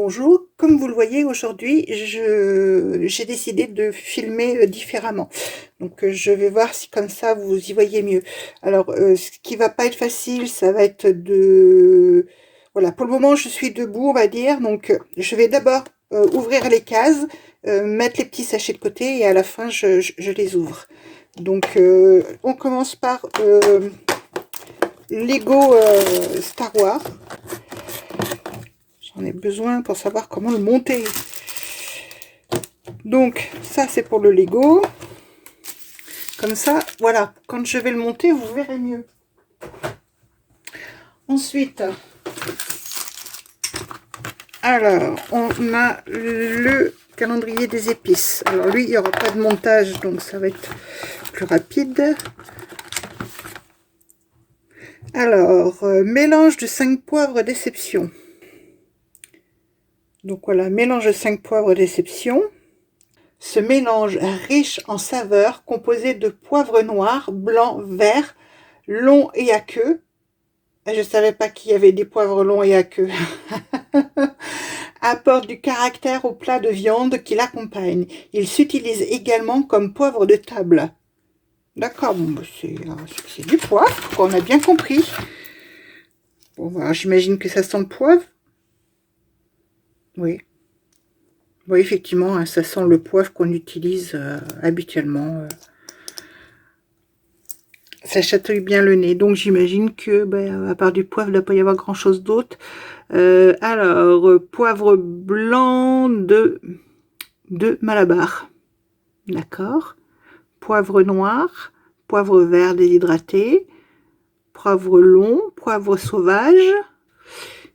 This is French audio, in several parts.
bonjour. Comme vous le voyez aujourd'hui, j'ai décidé de filmer différemment. Donc je vais voir si comme ça vous y voyez mieux. Alors ce qui va pas être facile, ça va être de... Voilà, pour le moment je suis debout on va dire. Donc je vais d'abord ouvrir les cases, mettre les petits sachets de côté et à la fin je les ouvre. Donc on commence par Lego Star Wars. J'en ai besoin pour savoir comment le monter. Donc ça c'est pour le Lego. Comme ça, voilà, quand je vais le monter, vous verrez mieux. Ensuite, alors, on a le calendrier des épices. Alors lui, il n'y aura pas de montage, donc ça va être plus rapide. Alors, mélange de 5 poivres déception. Donc voilà, mélange de 5 poivres déception. Ce mélange riche en saveurs, composé de poivre noir, blanc, vert, long et à queue. Je ne savais pas qu'il y avait des poivres longs et à queue. Apporte du caractère au plat de viande qui l'accompagne. Il s'utilise également comme poivre de table. D'accord, bon, c'est du poivre, on a bien compris. Bon, voilà, j'imagine que ça sent le poivre. Oui. Oui, effectivement, hein, ça sent le poivre qu'on utilise habituellement. Ça chatouille bien le nez. Donc, j'imagine que, à part du poivre, il ne doit pas y avoir grand-chose d'autre. Alors, poivre blanc de Malabar. D'accord. Poivre noir, poivre vert déshydraté, poivre long, poivre sauvage.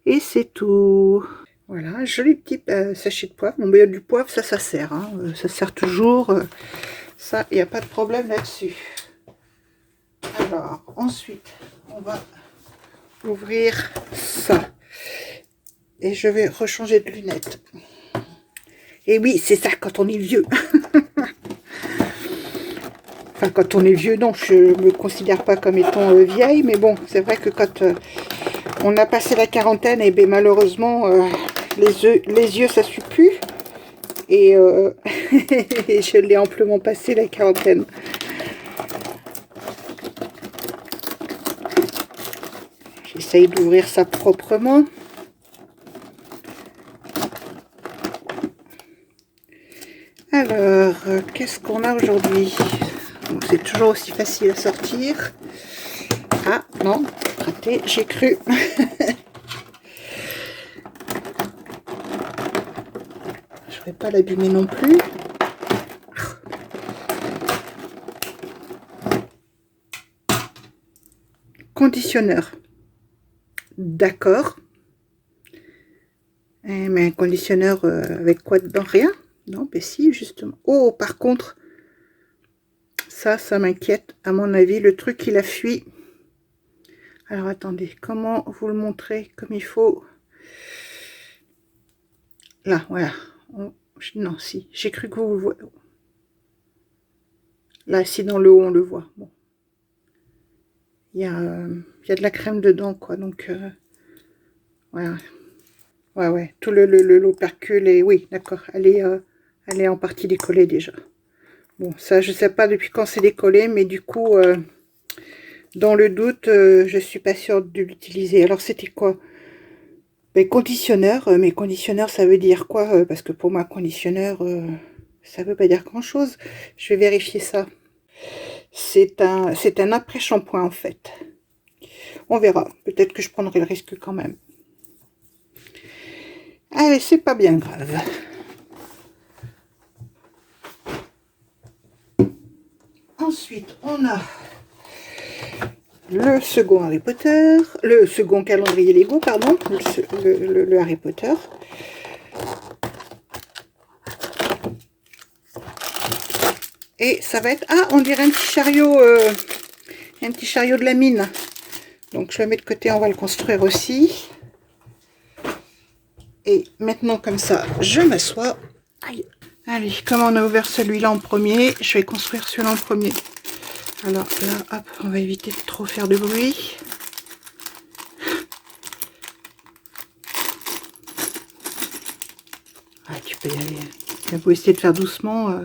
Et c'est tout. Voilà, un joli petit sachet de poivre. Bon, du poivre, ça sert. Hein. Ça sert toujours. Ça, il n'y a pas de problème là-dessus. Alors, ensuite, on va ouvrir ça. Et je vais rechanger de lunettes. Et oui, c'est ça quand on est vieux. Enfin, quand on est vieux, non, je ne me considère pas comme étant vieille. Mais bon, c'est vrai que quand on a passé la quarantaine, et bien malheureusement, les yeux, ça ne suit plus. Et je l'ai amplement passé la quarantaine. J'essaye d'ouvrir ça proprement. Alors, qu'est-ce qu'on a aujourd'hui? C'est toujours aussi facile à sortir. Ah, non, raté, j'ai cru. Je ne vais pas l'abîmer non plus. Conditionneur. D'accord. Mais un conditionneur avec quoi dedans? Rien? Non, mais si, justement. Oh, par contre, ça m'inquiète. À mon avis, le truc, il a fui. Alors, attendez. Comment vous le montrer comme il faut? Là, voilà. Non, si. J'ai cru que vous le voyez. Là, si dans le haut, on le voit. Bon. Il y a de la crème dedans, quoi. Donc, voilà. Ouais. Tout l'opercule est... Oui, d'accord. Elle est en partie décollée déjà. Bon, ça, je sais pas depuis quand c'est décollé, mais du coup, dans le doute, je suis pas sûre de l'utiliser. Alors, c'était quoi? Conditionneur. Mais conditionneur, ça veut dire quoi? Parce que pour moi, conditionneur, ça veut pas dire grand-chose. Je vais vérifier ça. C'est un après-shampoing, en fait. On verra. Peut-être que je prendrai le risque quand même. Allez, c'est pas bien grave. Ensuite, on a le second Harry Potter, le second calendrier Lego, pardon, le Harry Potter. Et ça va être... Ah, on dirait un petit chariot de la mine. Donc, je le mets de côté, on va le construire aussi. Et maintenant, comme ça, je m'assois. Allez, comme on a ouvert celui-là en premier, je vais construire celui-là en premier. Alors là, hop, on va éviter de trop faire de bruit. Ah, tu peux y aller. Il faut essayer de faire doucement.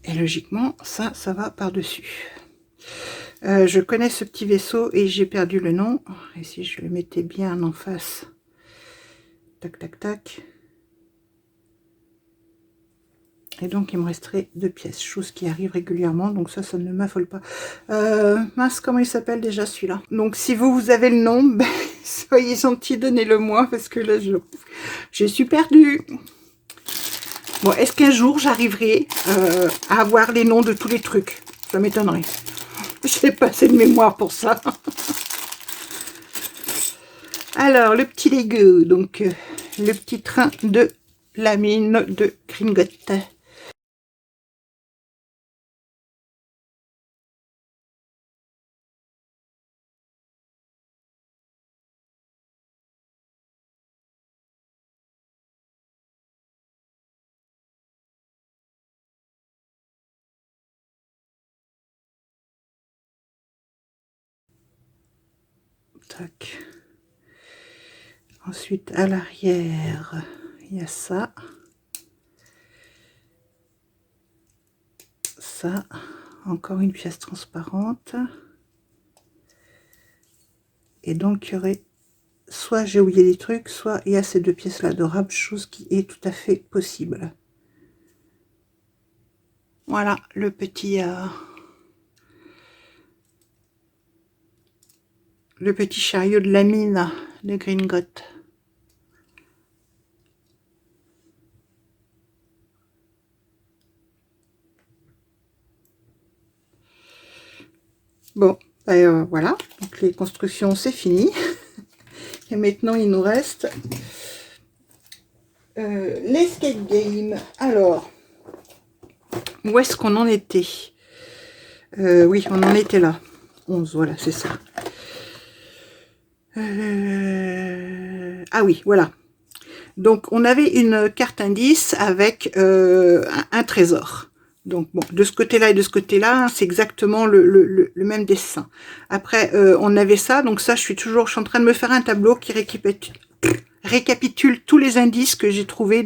Et logiquement, ça va par-dessus. Je connais ce petit vaisseau et j'ai perdu le nom. Et si je le mettais bien en face. Tac, tac, tac. Et donc, il me resterait 2 pièces, chose qui arrive régulièrement, donc ça ne m'affole pas. Mince, comment il s'appelle déjà celui-là? Donc, si vous avez le nom, ben, soyez gentils, donnez-le moi, parce que là, je suis perdue. Bon, est-ce qu'un jour, j'arriverai à avoir les noms de tous les trucs? Ça m'étonnerait. Je n'ai pas assez de mémoire pour ça. Alors, le petit Lego, donc, le petit train de la mine de Gringotts. Tac. Ensuite, à l'arrière, il y a ça. Ça. Encore une pièce transparente. Et donc, il y aurait... Soit j'ai oublié des trucs, soit il y a ces 2 pièces-là adorables, chose qui est tout à fait possible. Voilà, le petit chariot de la mine de Gringotts. Bon, ben, voilà, donc les constructions c'est fini. Et maintenant il nous reste l'escape game. Alors, où est-ce qu'on en était? Oui, on en était là. 11, voilà, c'est ça. Ah oui, voilà. Donc, on avait une carte indice avec un trésor. Donc, bon, de ce côté-là et de ce côté-là, c'est exactement le même dessin. Après, on avait ça. Donc, ça, je suis en train de me faire un tableau qui récapitule tous les indices que j'ai trouvés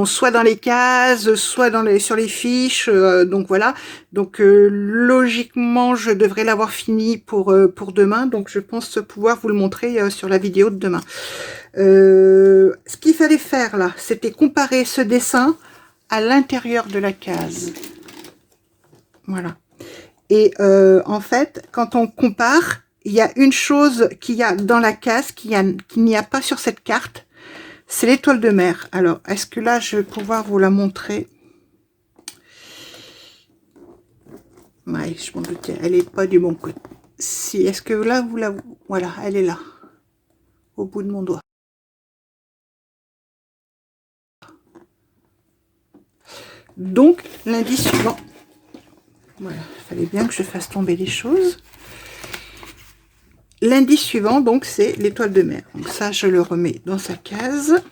soit dans les cases, soit sur les fiches. Donc, voilà. Donc, logiquement, je devrais l'avoir fini pour demain. Donc, je pense pouvoir vous le montrer sur la vidéo de demain. Ce qu'il fallait faire là, c'était comparer ce dessin à l'intérieur de la case. Voilà. Et en fait, quand on compare, il y a une chose qu'il y a dans la case qu'il n'y a pas sur cette carte, c'est l'étoile de mer. Alors, est-ce que là, je vais pouvoir vous la montrer? Ouais, je m'en doutais, elle n'est pas du bon côté. Si, est-ce que là, vous la... Voilà, elle est là, au bout de mon doigt. Donc, l'indice suivant. Voilà, il fallait bien que je fasse tomber les choses. L'indice suivant, donc, c'est l'étoile de mer. Donc ça, je le remets dans sa case.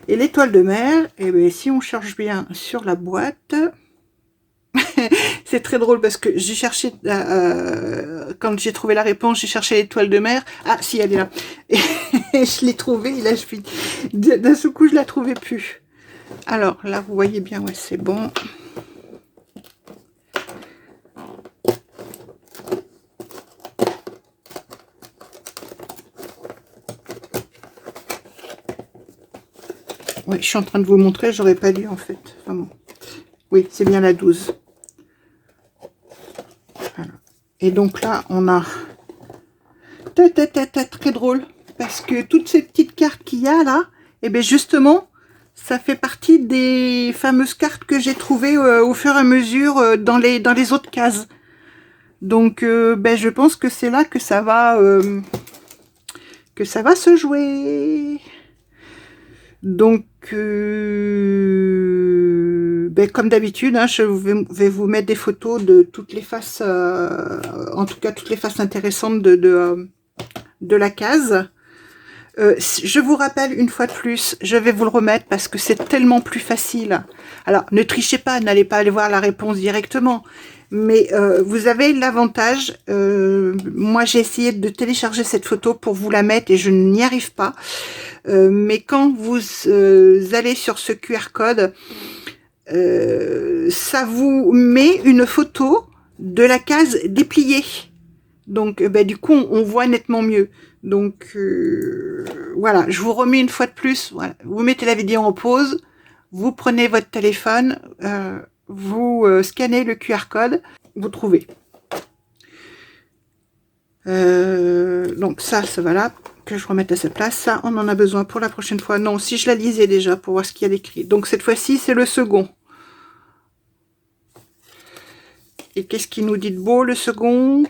Et l'étoile de mer, eh bien, si on cherche bien sur la boîte, c'est très drôle parce que j'ai cherché, quand j'ai trouvé la réponse, j'ai cherché l'étoile de mer. Ah, si, elle est là. Et je l'ai trouvée, et là, d'un seul coup, je la trouvais plus. Alors, là, vous voyez bien, ouais, c'est bon. Oui, je suis en train de vous montrer, j'aurais pas dû en fait. Enfin bon. Oui, c'est bien la 12. Voilà. Et donc là, on a... Très drôle. Parce que toutes ces petites cartes qu'il y a là, et bien justement, ça fait partie des fameuses cartes que j'ai trouvées au fur et à mesure dans les autres cases. Donc, ben, je pense que c'est là que ça va se jouer. Donc, ben, comme d'habitude, hein, je vais vous mettre des photos de toutes les faces, en tout cas toutes les faces intéressantes de la case. Je vous rappelle une fois de plus, je vais vous le remettre parce que c'est tellement plus facile. Alors, ne trichez pas, n'allez pas aller voir la réponse directement. Mais vous avez l'avantage, moi j'ai essayé de télécharger cette photo pour vous la mettre et je n'y arrive pas. Mais quand vous allez sur ce QR code, ça vous met une photo de la case dépliée. Donc ben, du coup on voit nettement mieux. Donc voilà, je vous remets une fois de plus, voilà. Vous mettez la vidéo en pause, vous prenez votre téléphone, vous scannez le QR code, vous trouvez. Donc ça va là, que je remette à sa place. Ça, on en a besoin pour la prochaine fois. Non, si je la lisais déjà pour voir ce qu'il y a d'écrit. Donc cette fois-ci, c'est le second. Et qu'est-ce qu'il nous dit de beau, le second?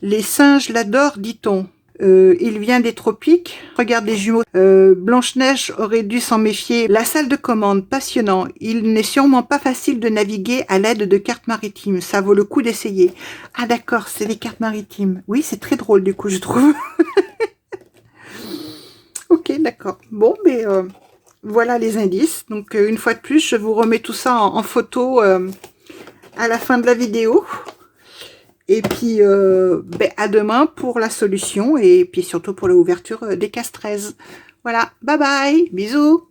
Les singes l'adorent, dit-on. Il vient des tropiques. Regarde les jumeaux. Blanche-Neige aurait dû s'en méfier. La salle de commande, passionnant. Il n'est sûrement pas facile de naviguer à l'aide de cartes maritimes. Ça vaut le coup d'essayer. Ah d'accord, c'est les cartes maritimes. Oui, c'est très drôle du coup, je trouve. Ok, d'accord. Bon, mais voilà les indices. Donc une fois de plus, je vous remets tout ça en photo à la fin de la vidéo. Et puis, ben, à demain pour la solution et puis surtout pour l'ouverture des cases 13. Voilà, bye bye, bisous.